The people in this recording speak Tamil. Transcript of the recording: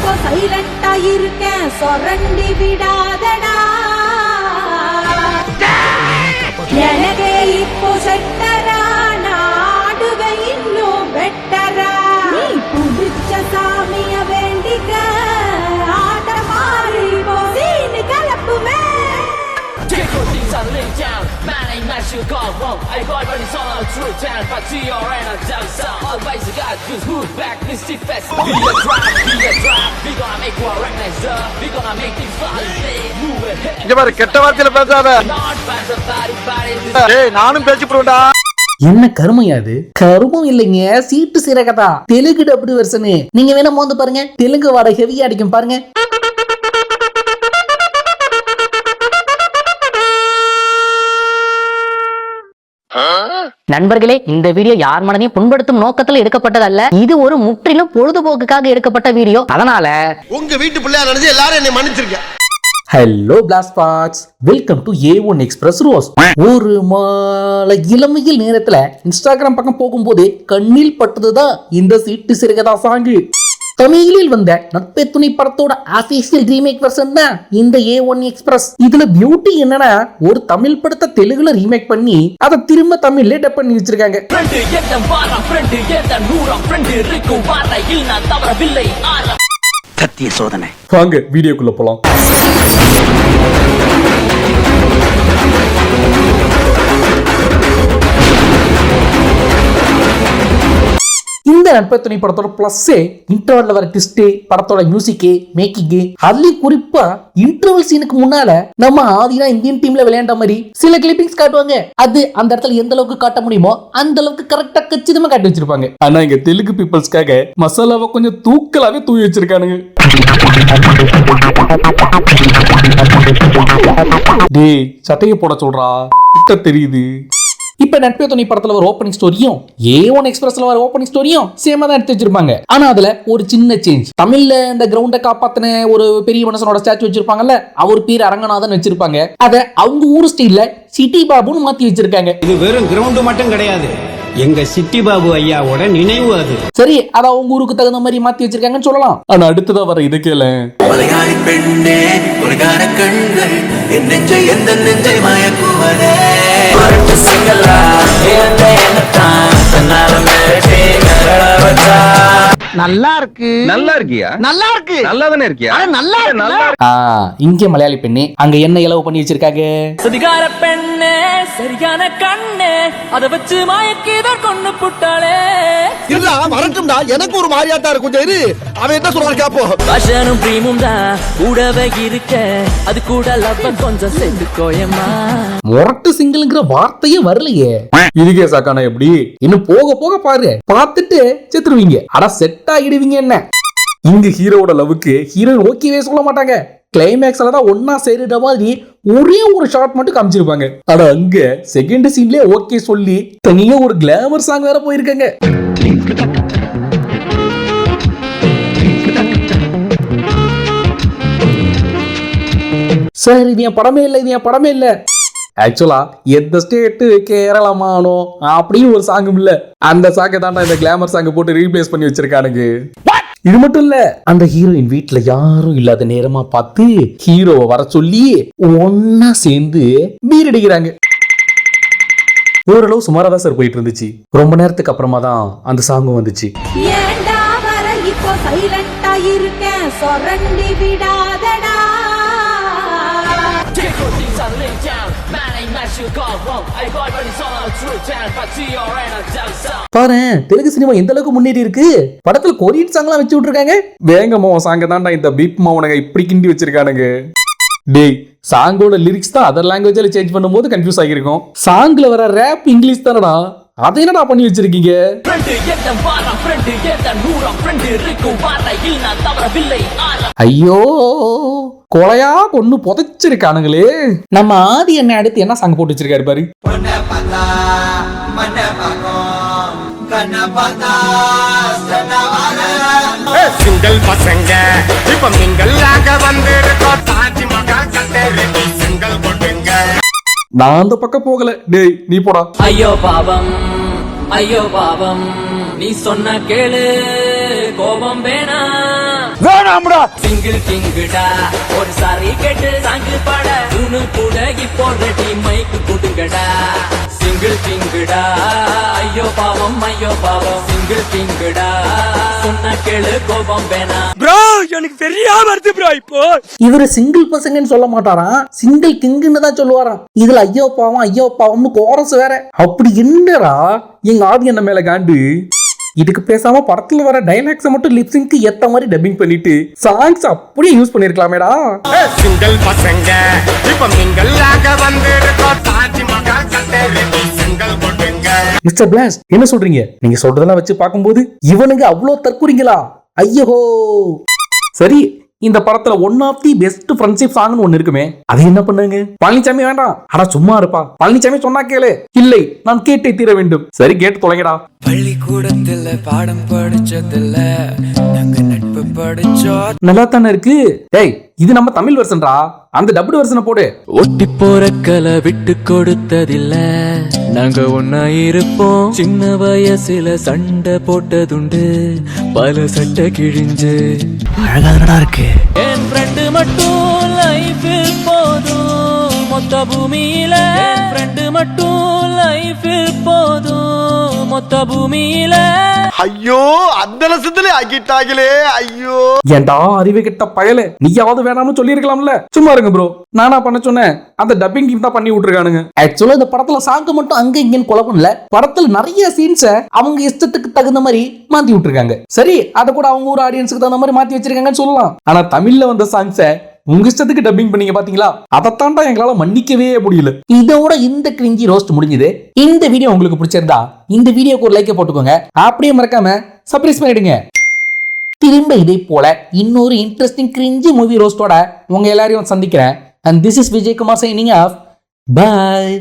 இப்போ சைலண்டா இருக்கேன் சொரண்டி விடாதடா எனக்கே இப்போ செட்டரா நாடுவே இன்னும் பெட்டரா நீ புடிச்ச சாமிய வேண்டிக்க ஆட மாறி போசீனு கலப்புமே Man ain't not you got wrong. I got what it's all true town, but to your end of down south. Always you got to move back, Misty Fest. Be a drop, we gonna make war right next up. We gonna make things fly, move ahead. இங்க பாரு கெட்ட வார்த்தையில பேசாத. ஏய் நானும் பேசி போறேன்டா. என்ன கருமையா அது? கருமம் இல்லைங்க, சீட்டு சிறகதா. Telugu dubbed version. நீங்க வேணா மோந்து பாருங்க, தெலுங்கு வாட ஹெவியா அடிக்கும் பாருங்க. நண்பர்களே, இந்த வீடியோ யார் மனதையும் புண்படுத்தும் நோக்கத்தில் எடுக்கப்பட்டதல்ல. இது ஒரு முற்றிலும் பொழுதுபோக்குக்காக எடுக்கப்பட்ட வீடியோ. அதனால உங்க வீட்டு பிள்ளையா நினைச்சு எல்லாரும் என்னை மன்னிச்சிருங்க. Hello blast pots, welcome to A1 express rose. ஒரு மாலை இளமையில் நேரத்துல இன்ஸ்டாகிராம் பக்கம் போகும்போது கண்ணில் பட்டதுதான் இந்த சீட்டு சிறகதா சாங்கு. தமிழில் வந்த நட்பே துணை படத்தோட ஆபீஷியல் ரீமேக் வெர்ஷன் தான் இந்த A1 எக்ஸ்பிரஸ். இதுல பியூட்டி என்னன்னா, ஒரு தமிழ் படத்தை தெலுங்குல ரீமேக் பண்ணி அதை திரும்ப தமிழ்ல டப் பண்ணி வச்சிருக்காங்க. சத்திய சோதனை. வாங்க வீடியோக்குள்ள போலாம். இந்த நட்பே துணை படத்தோட பிளஸ்ஸே இன்டர்வல்ல வர ட்விஸ்ட், படத்தோட மியூசிக் மேக்கிங், அதுலயும் குறிப்பா இன்டர்வல் சீனுக்கு முன்னால நம்ம ஆதினா இந்தியன் டீம்ல விளையாண்ட மாதிரி சில கிளிப்பிங்ஸ் காட்டுவாங்க. அது அந்த இடத்துல எந்த அளவுக்கு காட்ட முடியுமோ அந்த அளவுக்கு கரெக்டா கச்சிதமா காட்டி வச்சிருப்பாங்க. ஆனா இங்க தெலுங்கு பீப்புள்ஸ்க்காக மசாலாவை கொஞ்சம் தூக்கலாவே தூவி வச்சிருக்கானுங்க. டேய் சட்டையை போட சொல்றா, கிட்ட தெரியுது. இப்ப நட்பே துணை படத்துல வர ஓப்பனிங் ஸ்டோரியும் A1 எக்ஸ்பிரஸ்ல வர ஓப்பனிங் ஸ்டோரியும் சேமா தான் எடுத்து வச்சிருப்பாங்க. ஆனா அதுல ஒரு சின்ன சேஞ்ச். தமிழ்ல இந்த கிரவுண்ட காப்பாத்தின ஒரு பெரிய மனுஷனோட ஸ்டாச்சு வச்சிருப்பாங்கல்ல, அவர் பேர் அரங்கநாதன் வச்சிருப்பாங்க. அத அவங்க ஊர் ஸ்டைல்ல சிட்டி பாபுன்னு மாத்தி வச்சிருக்காங்க. இது வெறும் கிரவுண்ட் மட்டும் கிடையாது, எங்க சிட்டி பாபு ஐயாவோட நினைவு அது. சரி, அத அவங்க ஊருக்கு தகுந்த மாதிரி மாத்தி வச்சிருக்காங்கன்னு சொல்லலாம். ஆனா அடுத்ததா வர இது கேள. மலையாளி பெண்ணே ஒரு கார கண்கள் என் நெஞ்சை எந்த நெஞ்சை மயக்குவதே மரட்டு சிங்கலா ஏந்தே என்னத்தான் தன்னால மேட்டே நரளவச்சா. நல்லா இருக்கு. நல்லா இருக்கியா? நல்லா இருக்கு. நல்லா தானே இருக்கியா? நல்லா இங்க மலையாளி பெண்ணே அங்க என்ன இலவு பண்ணி வச்சிருக்காங்க? சுதிகார பெண்ணே சரியான கண்ணே அத வச்சு மயக்கிதான் கொண்டு புட்டாளே. இல்ல மறந்துடா, எனக்கு ஒரு மாதிரியாட்டா இருக்கு. கொஞ்சம் இரு, அவன் என்ன சொல்றான் கேப்போ. பஷனும் பிரீமும் தான் கூடவே இருக்க, அது கூட லவ் கொஞ்சம் சேர்ந்துக்கோயம்மா. மொரட்டு சிங்கிள்ங்கிற வார்த்தையே வரலையே. இதுக்கே சாக்கானா எப்படி? இன்னும் போக போக பாரு, பார்த்துட்டு செத்துருவீங்க. அட செட் ஆகிடுவீங்க. என்ன இங்க ஹீரோவோட லவ்வுக்கு ஹீரோயின் ஓகேவே சொல்ல மாட்டாங்க. கிளைமேக்ஸ்ல தான் ஒன்னா சேருற மாதிரி ஒரே ஒரு ஷாட் மட்டும் காமிச்சிருப்பாங்க. ஆனா அங்க செகண்ட் சீன்லயே ஓகே சொல்லி தனியா ஒரு கிளாமர் சாங் வேற போயிருக்காங்க. சார் இது என் படமே இல்ல, இது என் படமே இல்ல. ஆக்சுவலா எந்த ஸ்டேட்டு கேரளமானோ அப்படின்னு ஒரு சாங்கும் இல்ல. அந்த சாங்கை தான் இந்த கிளாமர் சாங்க போட்டு ரீப்ளேஸ் பண்ணி வச்சிருக்கானுங்க. இது மட்டும் இல்ல, அந்த ஹீரோயின் வீட்டுல யாரும் இல்லாத நேரமா பார்த்து ஹீரோவை வர சொல்லி ஒன்னா சேர்ந்து பீர் அடிக்கிறாங்க. ஓரளவு சுமாரா தான் சார் போயிட்டு இருந்துச்சு. ரொம்ப நேரத்துக்கு அப்புறமா தான் அந்த சாங்கும் வந்துச்சு. ஏண்டா வர இப்போ சைலண்டா இருக்கேன் சொரண்டி விடாதடா. பாரு தெலுங்கு சினிமா எந்த அளவுக்கு முன்னேறி இருக்கு. படத்துல கொரியன் சாங்லாம் வச்சு விட்டுருக்காங்க. வேங்கமா சாங்க தான்டா இந்த பீப் மாவனங்க இப்படி கிண்டி வச்சிருக்கானுங்க. டேய் சாங்கோட லிரிக்ஸ் தான் அதர் லாங்குவேஜ்ல சேஞ்ச் பண்ணும்போது கன்ஃபியூஸ் ஆகிருக்கும். சாங்ல வர ரேப் இங்கிலீஷ் தானடா, அதை என்னடா பண்ணி வச்சிருக்கீங்க? ஐயோ கொலையா கொண்டு புதைச்சிருக்கானுங்களே. நம்ம ஆதி என்ன அடுத்து என்ன சாங் போட்டு வச்சிருக்காரு பாரு. சிங்கிள் பசங்க இப்ப மிங்கல்லாக வந்திருக்கோம். தாஜ்மஹால் கட்டறதுக்கு சிங்கிள் போட்டுங்க. நான் அந்த பக்கம் போகல. டேய் நீ போடா. ஐயோ பாவம் ஐயோ பாவம் நீ சொன்ன கேளு கோபம் வேணா. வேணாம்டா. சிங்கிள் கிங்குடா ஒரு சாரி கேட்டு சாங்கு பாட துணு கூட இப்போ ரெடி மைக்கு கொடுங்கடா சிங்கிள் கிங்குடா ஐயோ பாவம் சிங்கிள் கிங்குடா சொன்ன கேளு கோபம் வேணா ப்ரோ எனக்கு பெரிய வருது ப்ரோ. இப்போ இவரு சிங்கிள் பசங்கன்னு சொல்ல மாட்டாராம், சிங்கிள் கிங்குன்னு தான் சொல்லுவாராம். இதுல ஐயோ பாவம்னு கோரஸ் வேற. அப்படி என்னடா எங்க ஆதி என்ன மேல காண்டு. இதுக்கு பேசாம படத்துல வர டைலாக்ஸ் மட்டும் லிப்சிங்க்கு ஏத்த மாதிரி டப்பிங் பண்ணிட்டு சாங்ஸ் அப்படியே யூஸ் பண்ணிருக்கலாமேடா. சிங்கிள் பசங்க இப்ப மிங்கல்லாக வந்திருக்கோம். தாஜ்மஹால் கட்டறதுக்கு சிங்கிள் போடுங்க. மிஸ்டர் பிளாஸ்ட் என்ன சொல்றீங்க? நீங்க சொல்றதெல்லாம் வச்சு பார்க்கும்போது இவனுங்க அவ்வளோ தற்கூறிங்களா? ஐயோ. சரி, இந்த படத்துல one of the best friendship சாங்னு ஒன்னு இருக்குமே, அது என்ன பண்ணுங்க? பழனிசாமி வேண்டாம், அட சும்மா இருப்பா. பழனிசாமி சொன்னா கேளு. இல்லை, நான் கேட்டே தீர வேண்டும். சரி, கேட்டு தொலைங்கடா. பள்ளிக்கூடத்துல பாடம் படிச்சதில்ல, நாங்க நட்பு படிச்சோம். நல்லா தானே இருக்கு. டேய், இது நம்ம தமிழ் வெர்ஷன்டா, அந்த டப்டு வெர்ஷனை போடு. ஒட்டி போற கலை விட்டு கொடுத்ததில்ல, நாங்க ஒன்னா இருப்போம். சின்ன வயசுல சண்டை போட்டதுண்டு, பல சட்டை கிழிஞ்சு. அழகாதடா இருக்கு. என் ஃப்ரெண்டு மட்டும் லைஃபில் போதும், மொத்த பூமியில ஃப்ரெண்டு மட்டும் லைஃபில் போதும், மொத்த பூமியில. ஐயோ அந்த லட்சத்துல ஆக்கிட்டாங்களே. ஐயோ ஏண்டா அறிவு கிட்ட பயல, நீயாவது வேணாம்னு சொல்லி இருக்கலாம்ல. சும்மா இருங்க ப்ரோ, நானா பண்ண சொன்னேன், அந்த டப்பிங் டீம் தான் பண்ணி விட்டுருக்கானுங்க. ஆக்சுவலா இந்த படத்துல சாங்க மட்டும் அங்க இங்கன்னு கொலை பண்ணல, படத்துல நிறைய சீன்ஸ அவங்க இஷ்டத்துக்கு தகுந்த மாதிரி மாத்தி விட்டுருக்காங்க. சரி, அத கூட அவங்க ஒரு ஆடியன்ஸுக்கு தகுந்த மாதிரி மாத்தி வச்சிருக்காங்கன்னு சொல்லலாம். ஆனா தமிழ்ல வந்த சாங்ஸ உங்க இஷ்டத்துக்கு டப்பிங் பண்ணீங்க பாத்தீங்களா, அதத்தாண்டா எங்களால மன்னிக்கவே முடியல. இதோட இந்த கிரிஞ்சி ரோஸ்ட் முடிஞ்சது. இந்த வீடியோ உங்களுக்கு பிடிச்சிருந்தா இந்த வீடியோக்கு ஒரு லைக் போட்டுக்கோங்க. அப்படியே மறக்காம சப்ஸ்கிரைப் பண்ணிடுங்க. திரும்ப இதே போல இன்னொரு இன்ட்ரெஸ்டிங் கிரிஞ்சி மூவி ரோஸ்டோட உங்க எல்லாரையும் சந்திக்கிறேன். And this is Vijay Kumar signing off. Bye.